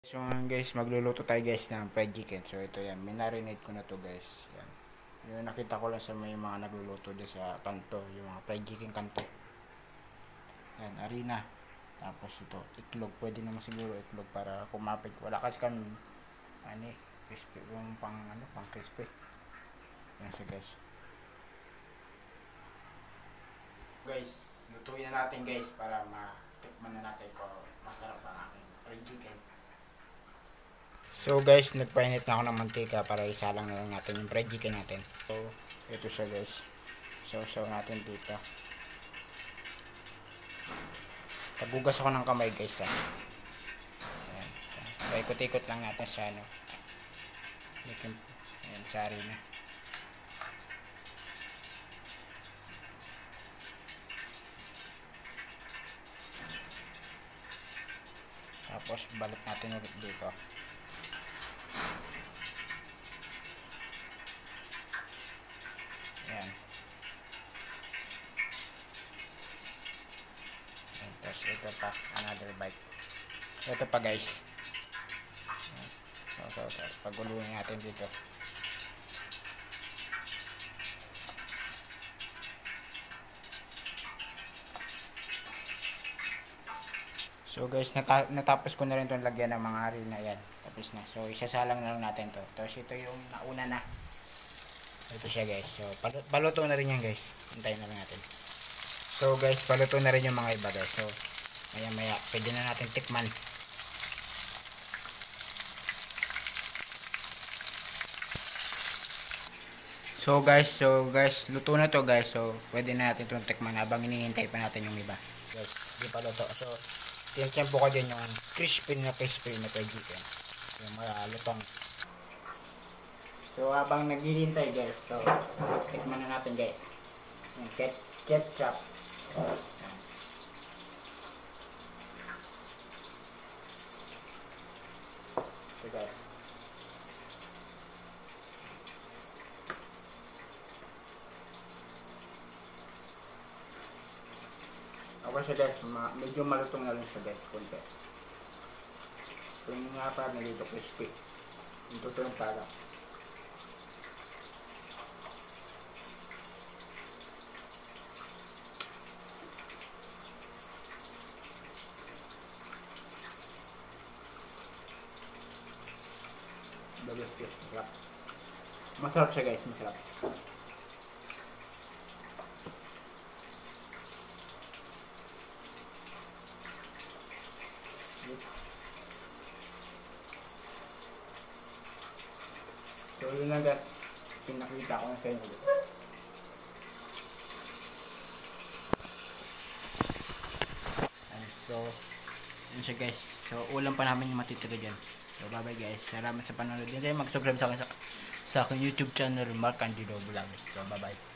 So guys, magluluto tayo guys ng fried chicken. So ito yan, minarinate ko na to guys. Yan. Yung nakita ko lang sa may mga nagluluto dyan sa kanto, yung mga fried chicken kanto. Yan, harina. Tapos ito, itlog. Pwede naman siguro itlog para kumapit. Wala kasi kami, crispy. Yung pang crispy. Yan siya guys. Guys, lutuin na natin guys para matikman na natin kung masarap ang aking fried chicken. So guys, nagpainit na ako ng mantika para isalang na lang natin yung fried chicken natin. So, ito siya guys. So natin dito. Tagugas ako ng kamay guys. Ayan. So, ikot-ikot lang natin sa ayan, sa harina. Tapos, balik natin ulit dito. Ayan. Tapos ito pa, another bite. Ito pa guys. Tapos paguluhin natin dito. So guys, natapos ko na rin itong lagyan ng mga harina. Yan, tapos na. So isasalang na lang natin to. Tapos ito yung nauna na. Ito siya guys. So paluto na rin yan guys. Hintayin na lang natin. So guys, paluto na rin yung mga iba guys. So maya pwede na natin tikman. So guys, luto na to guys. So pwede na natin itong tikman habang hinihintay pa natin yung iba. Guys, di pa luto. So tiyempo ko din yung crispy na fried chicken. Yung malutong. So habang naghihintay guys, so tikman na natin guys. Yung ketchup. So guys. Okay siya guys, medyo malutong na lang siya guys, kunti. So yung nga pa, nalito crispy. Yung tutulong para. Masarap. Masarap siya guys, masarap. So yun na guys, pinakita ko na sa inyo. So yun siya guys. So ulam pa namin yung matitira dyan. So bye bye guys, salamat sa panonood. Hindi kayo mag-subscribe sa akin YouTube channel, Mark Candido Vlog. So bye bye.